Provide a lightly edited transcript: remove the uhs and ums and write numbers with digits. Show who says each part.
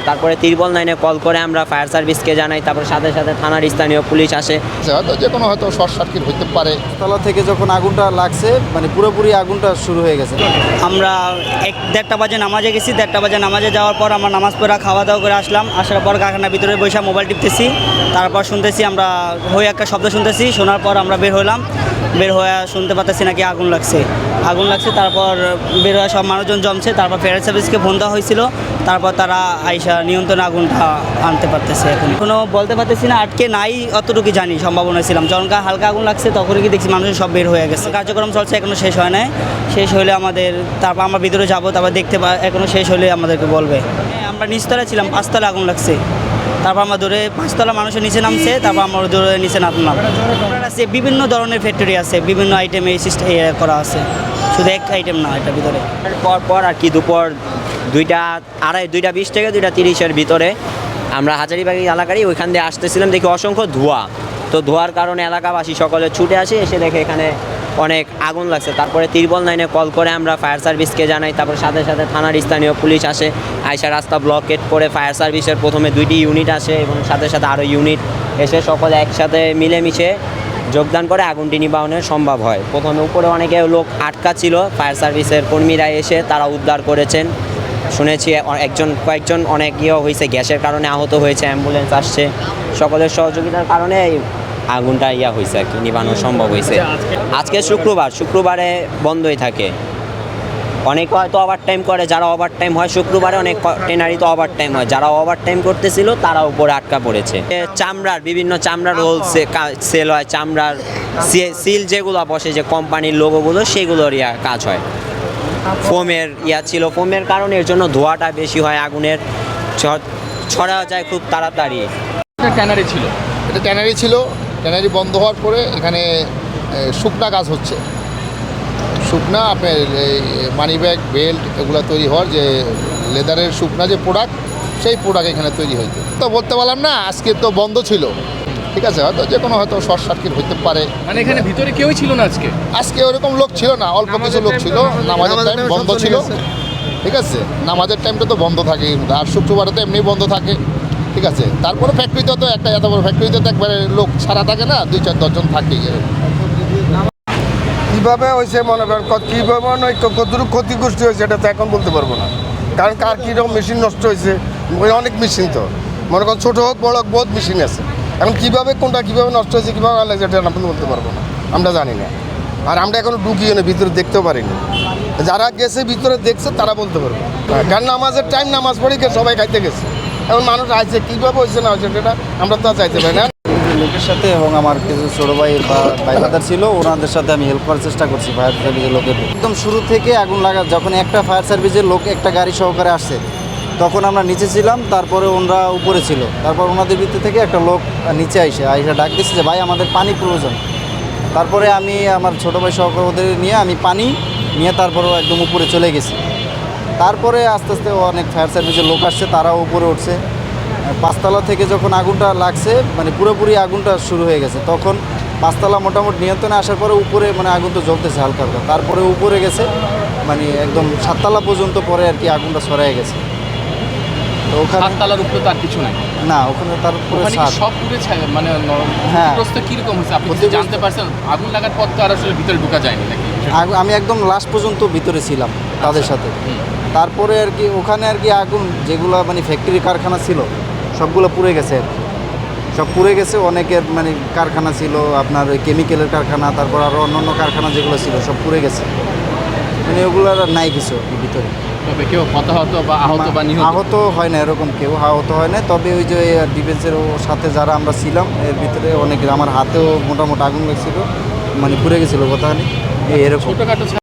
Speaker 1: তারপরে 999 কল করে আমরা ফায়ার সার্ভিসকে জানাই, তারপর সাথে সাথে থানার স্থানীয় পুলিশ আসে।
Speaker 2: হয়তো যে কোনো হয়তো শর্ট সার্কিট হতে পারে।
Speaker 3: তলা থেকে যখন আগুনটা লাগছে মানে পুরোপুরি আগুনটা শুরু হয়ে গেছে।
Speaker 4: আমরা 1-1:30 বাজে নামাজে গেছি। 1:30 বাজে নামাজে যাওয়ার পর আমরা নামাজ পড়া খাওয়া দাওয়া করে আসলাম। আসার পর কারখানার ভিতরে বসে মোবাইল টিপতেছি, তারপর শুনতেছি আমরা হয়ে একটা শব্দ শুনতেছি। শোনার পর আমরা বের হলাম, বের হয়ে শুনতে পাচ্ছি নাকি আগুন লাগছে। তারপর বের হয়ে সব মানুষজন জমছে। তারপর ফায়ার সার্ভিসকে ফোন দেওয়া হয়েছিল, তারপর তারা আইসা নিয়ন্ত্রণে আগুনটা আনতে পারতেছে। এখনও বলতে পারতেছি না আটকে নাই, অতটুকু জানি সম্ভাবনা ছিলাম। যখন হালকা আগুন লাগছে তখনই কি দেখছি মানুষ সব বের হয়ে গেছে। কার্যক্রম চলছে, এখনও শেষ হয় নাই। শেষ হলে আমাদের তারপর আমরা ভিতরে যাবো, তারপর দেখতে এখনও শেষ হলে আমাদেরকে বলবে। আমরা নিচতলায় ছিলাম, 5তলায় আগুন লাগছে। তারপর আমরা ধরে 5তলা মানুষের নিচে নামছে, তারপর আমরা ধরে নিচে নামলাম। আছে বিভিন্ন ধরনের ফ্যাক্টরি আছে, বিভিন্ন আইটেম এই সিস্টেম করা আছে, শুধু এক আইটেম না এটার ভিতরে।
Speaker 1: পর আর কি দুপুর 2:20 থেকে 2:30-এর ভিতরে আমরা হাজারীবাগ এলাকারই ওইখান দিয়ে আসতেছিলাম, দেখি অসংখ্য ধোঁয়া। তো ধোঁয়ার কারণে এলাকাবাসী সকলে ছুটে আসে, এসে দেখে এখানে অনেক আগুন লাগছে। তারপরে 999 কল করে আমরা ফায়ার সার্ভিসকে জানাই, তারপর সাথে সাথে থানার স্থানীয় পুলিশ আসে। আইসা রাস্তা ব্লকেট করে ফায়ার সার্ভিসের প্রথমে 2টি ইউনিট আসে এবং সাথে সাথে আরও ইউনিট এসে সকলে একসাথে মিলেমিশে যোগদান করে আগুনটি নিবারণে সম্ভব হয়। প্রথমে উপরে অনেকে লোক আটকা ছিল, ফায়ার সার্ভিসের কর্মীরা এসে তারা উদ্ধার করেছেন। শুনেছি কয়েকজন অনেক হয়েছে, গ্যাসের কারণে আহত হয়েছে, অ্যাম্বুলেন্স আসছে। সকলের সহযোগিতার কারণে আগুনটা হয়েছে আর কি, নিবানো সম্ভব হয়েছে। আজকে শুক্রবারে বন্ধই থাকে। অনেকে হয়তো ওভার টাইম করে, যারা ওভার টাইম হয় শুক্রবারে অনেক ট্রেনারই তো ওভার টাইম হয়। যারা ওভার টাইম করতেছিল তারা উপরে আটকা পড়েছে। বিভিন্ন চামড়ার রোল সেল হয়, চামড়ার সিল যেগুলো বসে, যে কোম্পানির লোগোগুলো, সেগুলোর কাজ হয়। ফোমের ছিল, ফোমের কারণে এর জন্য ধোঁয়াটা বেশি হয়, আগুনের ছড়া যায় খুব তাড়াতাড়ি।
Speaker 2: এটা ট্যানারি ছিল। ট্যানারি বন্ধ হওয়ার পরে এখানে শুকনা কাজ হচ্ছে। শুকনা আপনার এই মানি ব্যাগ, বেল্ট এগুলো তৈরি হওয়ার যে লেদারের শুকনা যে প্রোডাক্ট, সেই প্রোডাক্ট এখানে তৈরি হয়েছে। তো বলতে পারলাম না, আজকে তো বন্ধ ছিল। ঠিক আছে, হয়তো যে কোনো হয়তো শর্ট সার্কিট হতে পারে।
Speaker 5: মানে এখানে ভিতরে কেউই ছিল না
Speaker 2: আজকে ওরকম লোক ছিল না, অল্প কিছু লোক ছিল। নামাজের টাইম বন্ধ ছিল। ঠিক আছে, নামাজের টাইমটা তো বন্ধ থাকে, আর শুক্রবারে তো এমনি বন্ধ থাকে। ঠিক আছে, তারপরে ফ্যাক্টরিতে তো একটা এত বড় ফ্যাক্টরিতে তো একবারে লোক ছাড়া থাকে না, 2-4-10 জন থাকেই।
Speaker 6: কীভাবে হয়েছে মনে করেন, কীভাবে কতটুকু ক্ষতিগ্রস্ত হয়েছে এটা তো এখন বলতে পারবো না, কারণ কার কীরকম মেশিন নষ্ট হয়েছে। অনেক মেশিন তো মনে করেন, ছোটো হোক বড় হোক, বহুত মেশিন আছে। এখন কীভাবে কোনটা কীভাবে নষ্ট হয়েছে, কীভাবে লাগছে এটা আপনি বলতে পারবো না, আমরা জানি না। আর আমরা এখনও ঢুকিও না, ভিতরে দেখতেও পারিনি। যারা গেছে ভিতরে দেখছে তারা বলতে পারবে। কারণ নামাজের টাইম, নামাজ পড়ে গিয়ে সবাই খাইতে গেছে। এখন মানুষ আসছে, কীভাবে হয়েছে না হয়েছে এটা আমরা তো আর চাইতে পারি না।
Speaker 3: লোকের সাথে এবং আমার কিছু ছোটো ভাই বা ভাইদার ছিল, ওনাদের সাথে আমি হেল্প করার চেষ্টা করছি। ফায়ার সার্ভিসের লোকের একদম শুরু থেকে আগুন লাগা, যখন একটা ফায়ার সার্ভিসের লোক একটা গাড়ি সহকারে আসছে, তখন আমরা নিচে ছিলাম, তারপরে ওনারা উপরে ছিল। তারপর ওনাদের ভিতর থেকে একটা লোক নিচে আইসা ডাক দিচ্ছে যে ভাই আমাদের পানি প্রয়োজন। তারপরে আমি আমার ছোটো ভাই সহকারে ওদের নিয়ে আমি পানি নিয়ে তারপরেও একদম উপরে চলে গেছি। তারপরে আস্তে আস্তে অনেক ফায়ার সার্ভিসের লোক আসছে, তারাও উপরে উঠছে। 5তলা থেকে যখন আগুনটা লাগছে মানে পুরোপুরি আগুনটা শুরু হয়ে গেছে, তখন 5তলা মোটামুটি নিয়ন্ত্রণে আসার পরে উপরে মানে আগুন তো জ্বলতেছে হালকা হালকা। তারপরে উপরে গেছে মানে একদম 7তলা পর্যন্ত পরে আর কি আগুনটা ছড়ায় গেছে। তো ওখানে
Speaker 5: 7তলার উপরে তো আর কিছু নাই
Speaker 3: না, ওখানে তারপরে
Speaker 5: সব পুরো মানে
Speaker 3: হ্যাঁ
Speaker 5: কীরকম হয়েছে আপনি জানতে পারছেন? আগুন লাগার পর তো আর আসলে ভিতরে ঢোকা যায়নি নাকি?
Speaker 3: আমি একদম লাস্ট পর্যন্ত ভিতরে ছিলাম তাদের সাথে। তারপরে আর কি ওখানে আর কি আগুন যেগুলো মানে ফ্যাক্টরি কারখানা ছিল সবগুলো পুড়ে গেছে আর কি, সব পুড়ে গেছে। অনেকের মানে কারখানা ছিল আপনার ওই কেমিক্যালের কারখানা, তারপর আরও অন্যান্য কারখানা যেগুলো ছিল সব পুড়ে গেছে, মানে ওগুলো আর নাই কিছু ভিতরে।
Speaker 5: তবে কেউ হতাহত বা আহত বা নিহত?
Speaker 3: আহত হয় না, এরকম কেউ আহত হয় না। তবে ওই যে ডিফেন্সের সাথে যারা আমরা ছিলাম এর ভিতরে অনেক, আমার হাতেও মোটামুটি আগুন লেগেছিলো, মানে পুড়ে গেছিলো কথা নেই এরকম।
Speaker 5: ছোটোখাটো